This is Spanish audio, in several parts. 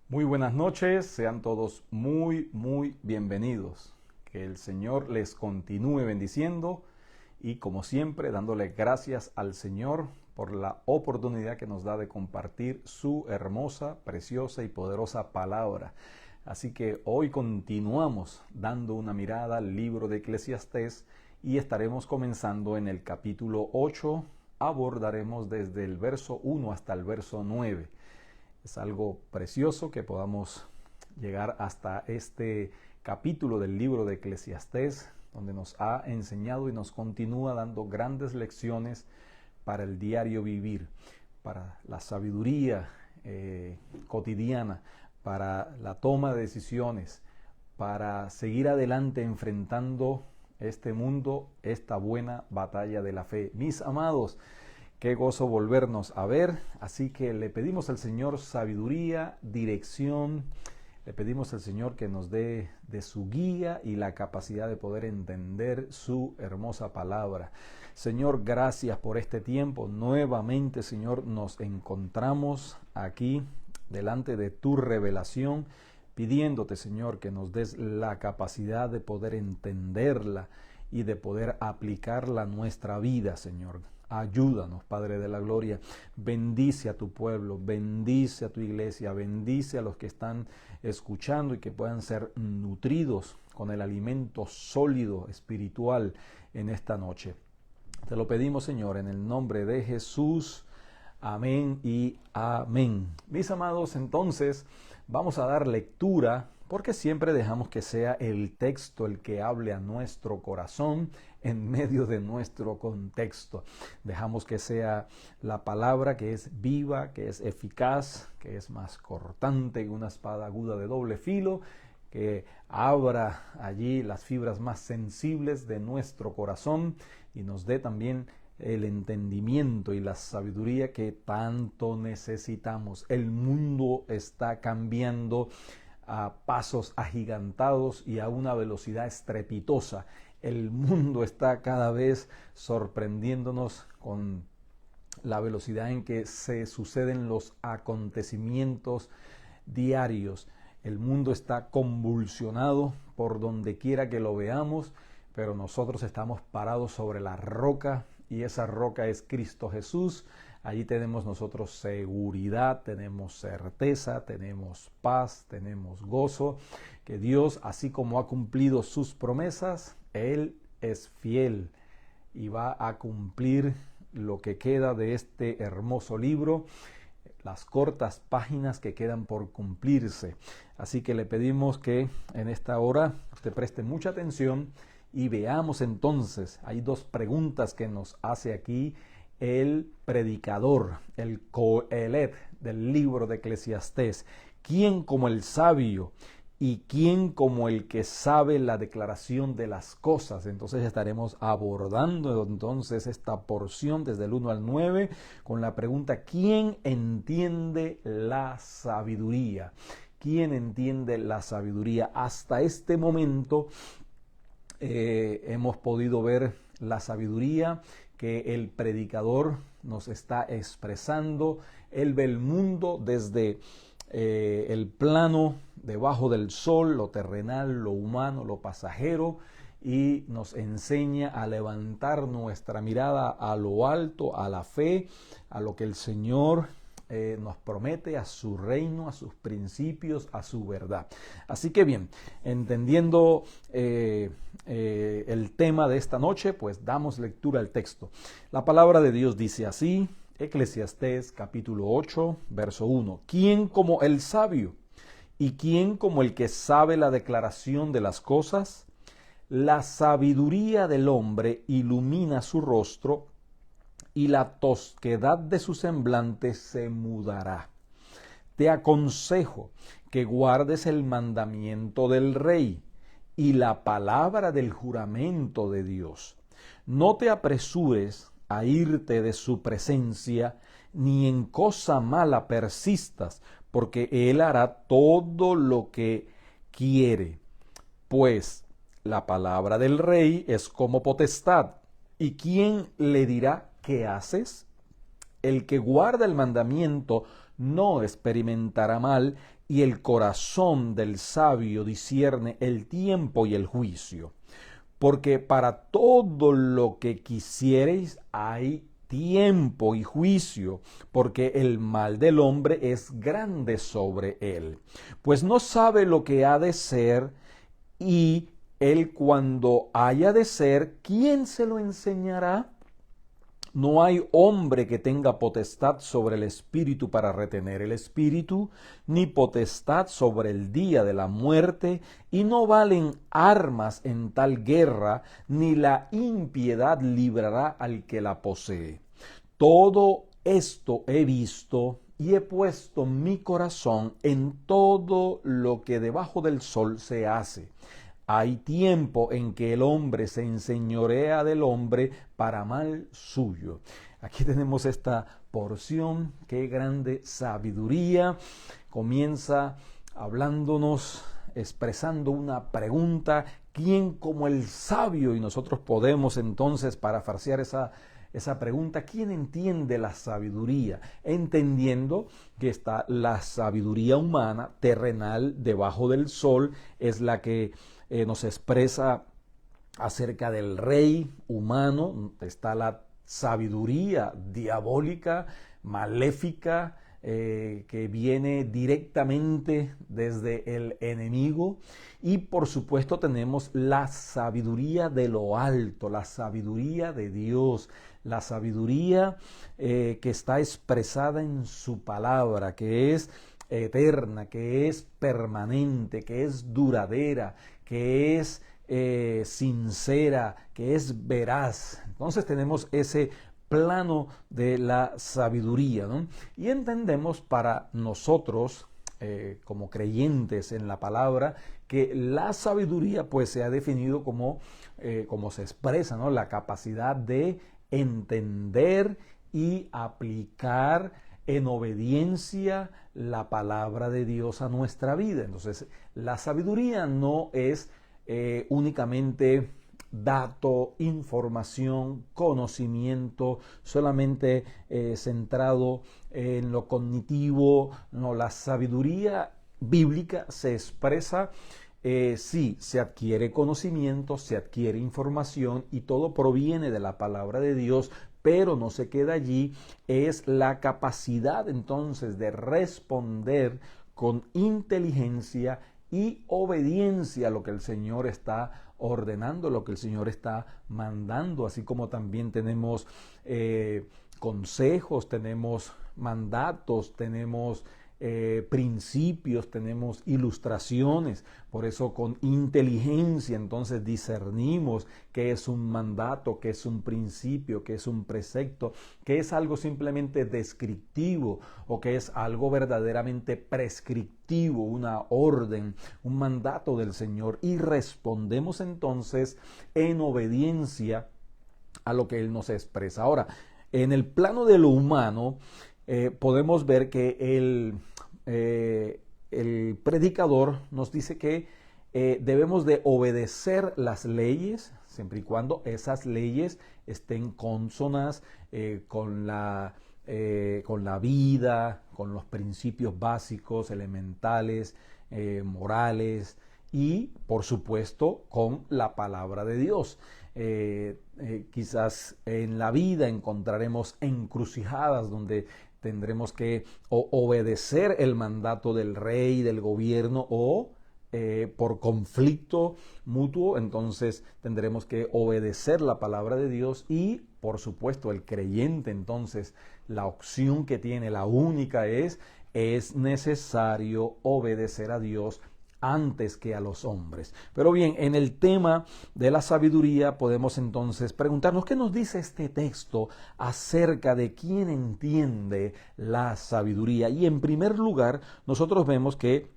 Muy buenas noches, sean todos muy bienvenidos. Que el Señor les continúe bendiciendo y como siempre dándole gracias al Señor por la oportunidad que nos da de compartir su hermosa, preciosa y poderosa palabra. Así que hoy continuamos dando una mirada al libro de Eclesiastés y estaremos comenzando en el capítulo 8. Abordaremos desde el verso 1 hasta el verso 9. Es algo precioso que podamos llegar hasta este capítulo del libro de Eclesiastés, donde nos ha enseñado y nos continúa dando grandes lecciones para el diario vivir, para la sabiduría cotidiana, para la toma de decisiones, para seguir adelante enfrentando este mundo, esta buena batalla de la fe. Mis amados, qué gozo volvernos a ver, así que le pedimos al Señor sabiduría, dirección, le pedimos al Señor que nos dé de su guía y la capacidad de poder entender su hermosa palabra. Señor, gracias por este tiempo. Nuevamente, Señor, nos encontramos aquí delante de tu revelación, pidiéndote, Señor, que nos des la capacidad de poder entenderla y de poder aplicarla a nuestra vida, Señor. Ayúdanos, Padre de la Gloria. Bendice a tu pueblo, bendice a tu iglesia, bendice a los que están escuchando y que puedan ser nutridos con el alimento sólido espiritual en esta noche. Te lo pedimos, Señor, en el nombre de Jesús. Amén y amén. Mis amados, entonces vamos a dar lectura, porque siempre dejamos que sea el texto el que hable a nuestro corazón en medio de nuestro contexto. Dejamos que sea la palabra que es viva, que es eficaz, que es más cortante que una espada aguda de doble filo, que abra allí las fibras más sensibles de nuestro corazón y nos dé también el entendimiento y la sabiduría que tanto necesitamos. El mundo está cambiando a pasos agigantados y a una velocidad estrepitosa. El mundo está cada vez sorprendiéndonos con la velocidad en que se suceden los acontecimientos diarios. El mundo está convulsionado por donde quiera que lo veamos, pero nosotros estamos parados sobre la roca y esa roca es Cristo Jesús. Allí tenemos nosotros seguridad, tenemos certeza, tenemos paz, tenemos gozo, que Dios, así como ha cumplido sus promesas, Él es fiel y va a cumplir lo que queda de este hermoso libro, las cortas páginas que quedan por cumplirse. Así que le pedimos que en esta hora usted preste mucha atención y veamos entonces, hay dos preguntas que nos hace aquí el predicador, el Coelet del libro de Eclesiastés. ¿Quién como el sabio y quién como el que sabe la declaración de las cosas? Entonces estaremos abordando entonces esta porción desde el 1 al 9 con la pregunta: ¿quién entiende la sabiduría? ¿Quién entiende la sabiduría? Hasta este momento hemos podido ver la sabiduría que el predicador nos está expresando. Él ve el mundo desde el plano debajo del sol, lo terrenal, lo humano, lo pasajero, y nos enseña a levantar nuestra mirada a lo alto, a la fe, a lo que el Señor nos promete, a su reino, a sus principios, a su verdad. Así que bien, entendiendo el tema de esta noche, pues damos lectura al texto. La palabra de Dios dice así, Eclesiastés capítulo 8, verso 1. ¿Quién como el sabio y quién como el que sabe la declaración de las cosas? La sabiduría del hombre ilumina su rostro, y la tosquedad de su semblante se mudará. Te aconsejo que guardes el mandamiento del rey y la palabra del juramento de Dios. No te apresures a irte de su presencia, ni en cosa mala persistas, porque Él hará todo lo que quiere. Pues la palabra del rey es como potestad, ¿y quién le dirá qué haces? El que guarda el mandamiento no experimentará mal, y el corazón del sabio discierne el tiempo y el juicio. Porque para todo lo que quisiereis hay tiempo y juicio, porque el mal del hombre es grande sobre él, pues no sabe lo que ha de ser, y él cuando haya de ser, ¿quién se lo enseñará? No hay hombre que tenga potestad sobre el espíritu para retener el espíritu, ni potestad sobre el día de la muerte, y no valen armas en tal guerra, ni la impiedad librará al que la posee. Todo esto he visto y he puesto mi corazón en todo lo que debajo del sol se hace. Hay tiempo en que el hombre se enseñorea del hombre para mal suyo. Aquí tenemos esta porción, qué grande sabiduría. Comienza hablándonos, expresando una pregunta, ¿quién como el sabio? Y nosotros podemos entonces parafrasear esa pregunta, ¿quién entiende la sabiduría? Entendiendo que está la sabiduría humana, terrenal, debajo del sol, es la que nos expresa acerca del rey humano. Está la sabiduría diabólica, maléfica, que viene directamente desde el enemigo. Y por supuesto tenemos la sabiduría de lo alto, la sabiduría de Dios, la sabiduría que está expresada en su palabra, que es eterna, que es permanente, que es duradera, que es sincera, que es veraz. Entonces tenemos ese plano de la sabiduría, ¿no? Y entendemos para nosotros, como creyentes en la palabra, que la sabiduría pues se ha definido como se expresa, ¿no? La capacidad de entender y aplicar en obediencia la palabra de Dios a nuestra vida. Entonces, la sabiduría no es únicamente dato, información, conocimiento, solamente centrado en lo cognitivo. No, la sabiduría bíblica se expresa, sí, se adquiere conocimiento, se adquiere información y todo proviene de la palabra de Dios, pero no se queda allí. Es la capacidad entonces de responder con inteligencia y obediencia a lo que el Señor está ordenando, lo que el Señor está mandando, así como también tenemos consejos, tenemos mandatos, tenemos principios, tenemos ilustraciones. Por eso con inteligencia entonces discernimos qué es un mandato, qué es un principio, qué es un precepto, qué es algo simplemente descriptivo o qué es algo verdaderamente prescriptivo, una orden, un mandato del Señor, y respondemos entonces en obediencia a lo que Él nos expresa. Ahora, en el plano de lo humano, podemos ver que el predicador nos dice que debemos de obedecer las leyes, siempre y cuando esas leyes estén consonas con la vida, con los principios básicos, elementales, morales, y por supuesto con la palabra de Dios. Quizás en la vida encontraremos encrucijadas donde tendremos que obedecer el mandato del rey, del gobierno, o por conflicto mutuo, entonces tendremos que obedecer la palabra de Dios. Y por supuesto el creyente, entonces la opción que tiene, la única, es necesario obedecer a Dios antes que a los hombres. Pero bien, en el tema de la sabiduría podemos entonces preguntarnos qué nos dice este texto acerca de quién entiende la sabiduría. Y en primer lugar, nosotros vemos que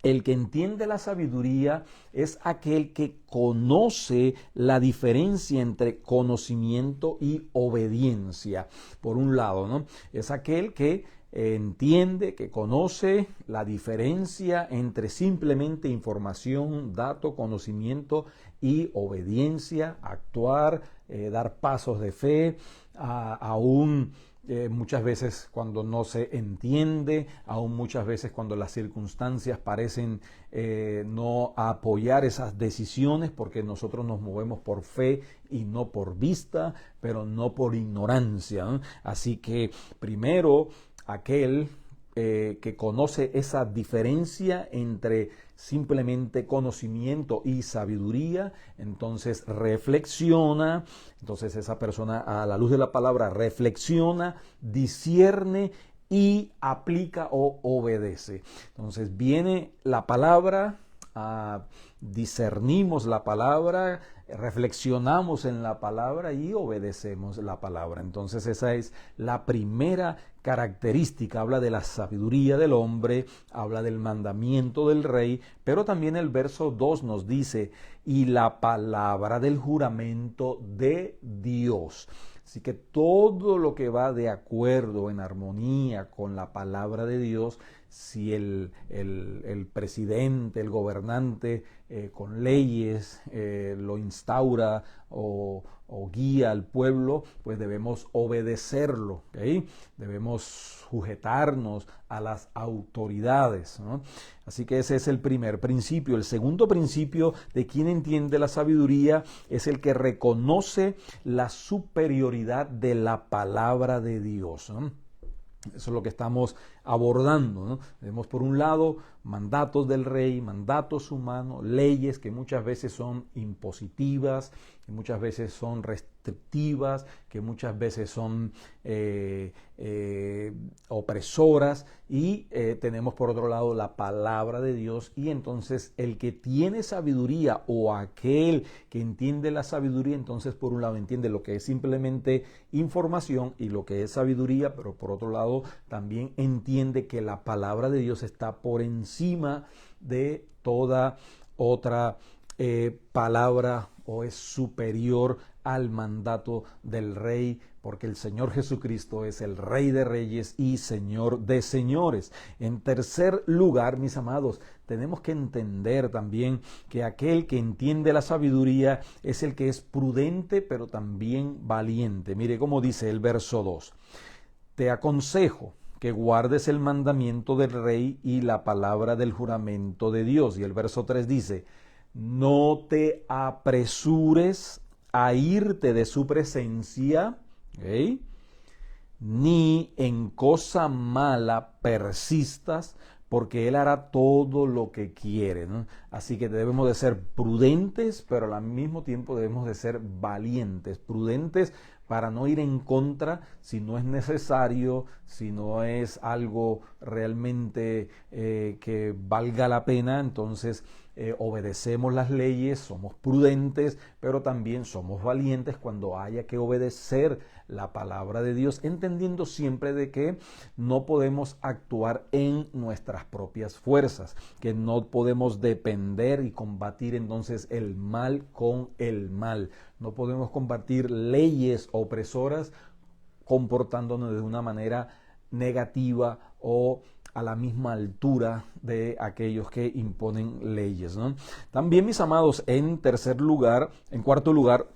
el que entiende la sabiduría es aquel que conoce la diferencia entre conocimiento y obediencia. Por un lado, ¿no? Es aquel que entiende, que conoce la diferencia entre simplemente información, dato, conocimiento y obediencia, actuar, dar pasos de fe, aún muchas veces cuando no se entiende, aún muchas veces cuando las circunstancias parecen no apoyar esas decisiones, porque nosotros nos movemos por fe y no por vista, pero no por ignorancia, ¿no? Así que primero aquel que conoce esa diferencia entre simplemente conocimiento y sabiduría, entonces reflexiona, entonces esa persona a la luz de la palabra reflexiona, discierne y aplica o obedece. Entonces viene la palabra, discernimos la palabra, reflexionamos en la palabra y obedecemos la palabra. Entonces esa es la primera característica. Habla de la sabiduría del hombre, habla del mandamiento del rey, pero también el verso 2 nos dice, y la palabra del juramento de Dios. Así que todo lo que va de acuerdo, en armonía con la palabra de Dios, si el presidente, el gobernante con leyes lo instaura o guía al pueblo, pues debemos obedecerlo, ¿okay? Debemos sujetarnos a las autoridades, ¿no? Así que ese es el primer principio. El segundo principio de quien entiende la sabiduría es el que reconoce la superioridad de la palabra de Dios, ¿no? Eso es lo que estamos abordando, ¿no? Vemos por un lado mandatos del rey, mandatos humanos, leyes que muchas veces son impositivas, que muchas veces son restrictivas, que muchas veces son opresoras, y tenemos por otro lado la palabra de Dios. Y entonces el que tiene sabiduría, o aquel que entiende la sabiduría, entonces por un lado entiende lo que es simplemente información y lo que es sabiduría, pero por otro lado también entiende que la palabra de Dios está por encima de toda otra palabra, o es superior al mandato del rey, porque el Señor Jesucristo es el Rey de Reyes y Señor de Señores. En tercer lugar, mis amados, tenemos que entender también que aquel que entiende la sabiduría es el que es prudente, pero también valiente. Mire cómo dice el verso 2. Te aconsejo que guardes el mandamiento del rey y la palabra del juramento de Dios. Y el verso 3 dice, no te apresures a irte de su presencia, ¿okay?, ni en cosa mala persistas, porque Él hará todo lo que quiere, ¿no? Así que debemos de ser prudentes, pero al mismo tiempo debemos de ser valientes. Prudentes para no ir en contra si no es necesario, si no es algo realmente que valga la pena. Entonces obedecemos las leyes, somos prudentes, pero también somos valientes cuando haya que obedecer la palabra de Dios, entendiendo siempre de que no podemos actuar en nuestras propias fuerzas, que no podemos depender y combatir entonces el mal con el mal. No podemos combatir leyes opresoras comportándonos de una manera negativa o a la misma altura de aquellos que imponen leyes, ¿no? También, mis amados, en cuarto lugar,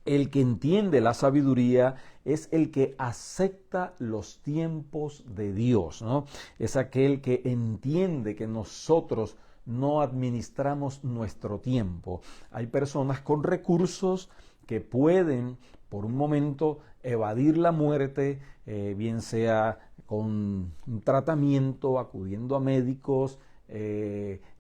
el que entiende la sabiduría es el que acepta los tiempos de Dios, ¿no? Es aquel que entiende que nosotros no administramos nuestro tiempo. Hay personas con recursos que pueden por un momento evadir la muerte, bien sea con un tratamiento, acudiendo a médicos,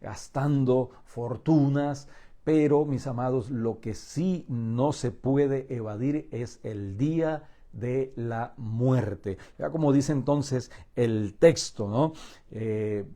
gastando fortunas. Pero, mis amados, lo que sí no se puede evadir es el día de la muerte. Ya como dice entonces el texto, ¿no?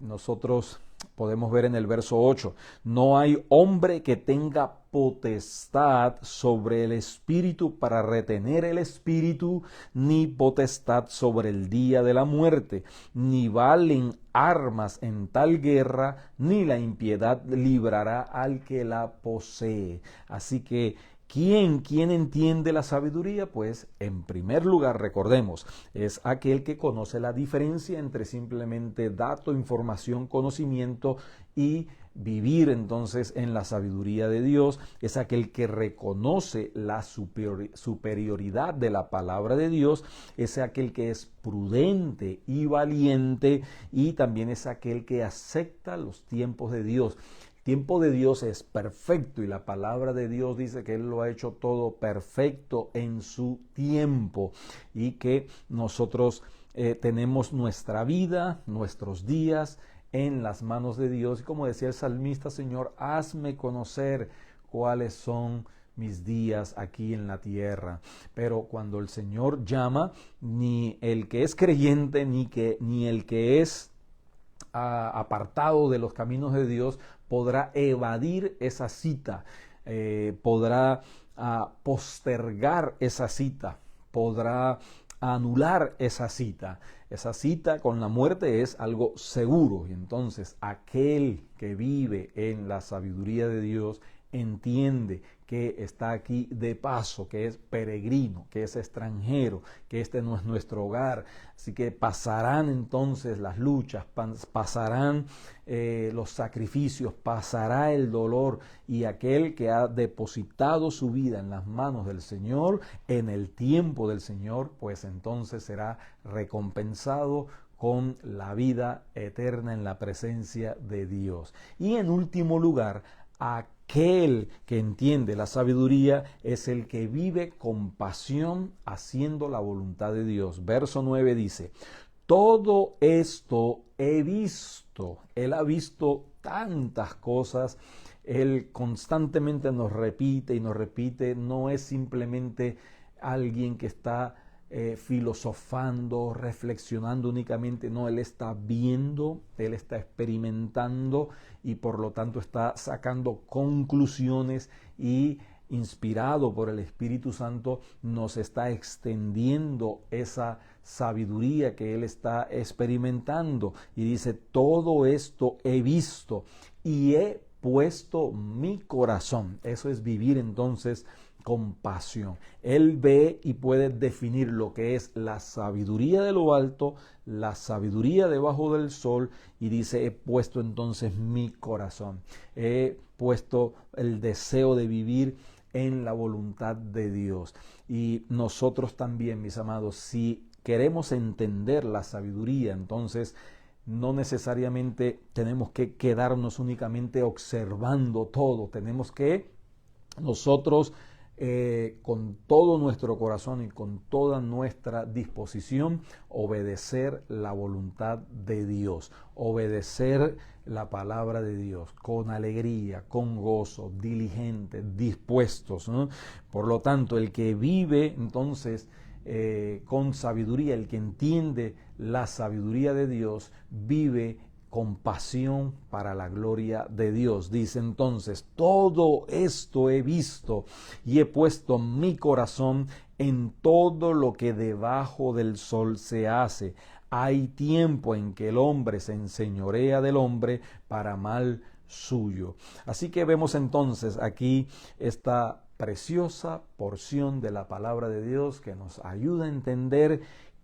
Nosotros podemos ver en el verso 8, no hay hombre que tenga potestad sobre el espíritu para retener el espíritu, ni potestad sobre el día de la muerte, ni valen armas en tal guerra, ni la impiedad librará al que la posee. Así que ¿Quién entiende la sabiduría? Pues en primer lugar, recordemos, es aquel que conoce la diferencia entre simplemente dato, información, conocimiento y vivir entonces en la sabiduría de Dios. Es aquel que reconoce la superioridad de la palabra de Dios, es aquel que es prudente y valiente, y también es aquel que acepta los tiempos de Dios. El tiempo de Dios es perfecto y la palabra de Dios dice que Él lo ha hecho todo perfecto en su tiempo, y que nosotros tenemos nuestra vida, nuestros días en las manos de Dios. Y como decía el salmista, Señor, hazme conocer cuáles son mis días aquí en la tierra. Pero cuando el Señor llama, ni el que es creyente ni el que es apartado de los caminos de Dios podrá evadir esa cita, podrá postergar esa cita, podrá anular esa cita. Esa cita con la muerte es algo seguro, y entonces aquel que vive en la sabiduría de Dios entiende que está aquí de paso, que es peregrino, que es extranjero, que este no es nuestro hogar. Así que pasarán entonces las luchas, pasarán los sacrificios, pasará el dolor, y aquel que ha depositado su vida en las manos del Señor, en el tiempo del Señor, pues entonces será recompensado con la vida eterna en la presencia de Dios. Y en último lugar, aquel que entiende la sabiduría es el que vive con pasión haciendo la voluntad de Dios. Verso 9 dice: todo esto he visto. Él ha visto tantas cosas. Él constantemente nos repite y nos repite. No es simplemente alguien que está filosofando, reflexionando únicamente. No, Él está viendo, Él está experimentando, y por lo tanto está sacando conclusiones, y inspirado por el Espíritu Santo nos está extendiendo esa sabiduría que Él está experimentando. Y dice: todo esto he visto y he puesto mi corazón. Eso es vivir entonces con pasión. Él ve y puede definir lo que es la sabiduría de lo alto, la sabiduría debajo del sol, y dice: he puesto entonces mi corazón, he puesto el deseo de vivir en la voluntad de Dios. Y nosotros también, mis amados, si queremos entender la sabiduría, entonces no necesariamente tenemos que quedarnos únicamente observando todo. Tenemos que nosotros con todo nuestro corazón y con toda nuestra disposición obedecer la voluntad de Dios, obedecer la palabra de Dios con alegría, con gozo, diligentes, dispuestos, ¿no? Por lo tanto, el que vive entonces con sabiduría, el que entiende la sabiduría de Dios, vive con pasión para la gloria de Dios. Dice entonces: todo esto he visto y he puesto mi corazón en todo lo que debajo del sol se hace. Hay tiempo en que el hombre se enseñorea del hombre para mal suyo. Así que vemos entonces aquí esta preciosa porción de la palabra de Dios que nos ayuda a entender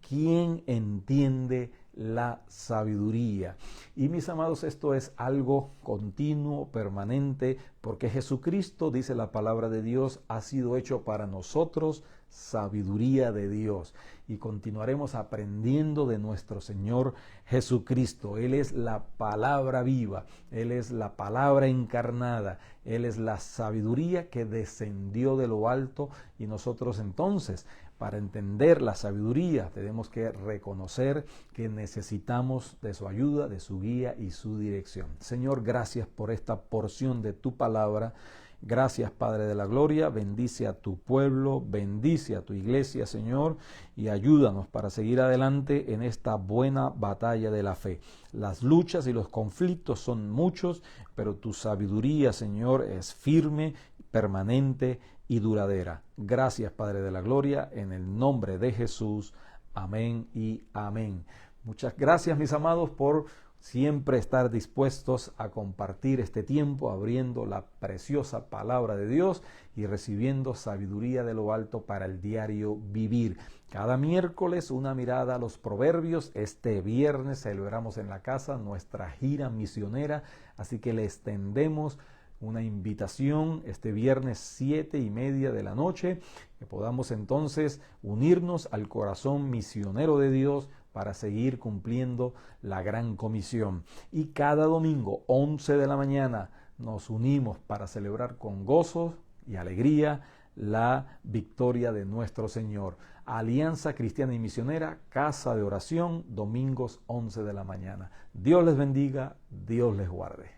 quién entiende la sabiduría. Y mis amados, esto es algo continuo, permanente, porque Jesucristo, dice la palabra de Dios, ha sido hecho para nosotros sabiduría de Dios. Y continuaremos aprendiendo de nuestro Señor Jesucristo. Él es la palabra viva, Él es la palabra encarnada, Él es la sabiduría que descendió de lo alto. Y nosotros entonces, para entender la sabiduría, tenemos que reconocer que necesitamos de su ayuda, de su guía y su dirección. Señor, gracias por esta porción de tu palabra. Gracias, Padre de la Gloria. Bendice a tu pueblo, bendice a tu iglesia, Señor, y ayúdanos para seguir adelante en esta buena batalla de la fe. Las luchas y los conflictos son muchos, pero tu sabiduría, Señor, es firme, permanente y duradera. Gracias, Padre de la Gloria, en el nombre de Jesús. Amén y amén. Muchas gracias, mis amados, por siempre estar dispuestos a compartir este tiempo abriendo la preciosa palabra de Dios y recibiendo sabiduría de lo alto para el diario vivir. Cada miércoles una mirada a los proverbios. Este viernes celebramos en la casa nuestra gira misionera, así que le extendemos una invitación este viernes 7:30 de la noche, que podamos entonces unirnos al corazón misionero de Dios para seguir cumpliendo la gran comisión. Y cada domingo 11 de la mañana nos unimos para celebrar con gozo y alegría la victoria de nuestro Señor. Alianza Cristiana y Misionera, Casa de Oración, domingos 11 de la mañana. Dios les bendiga, Dios les guarde.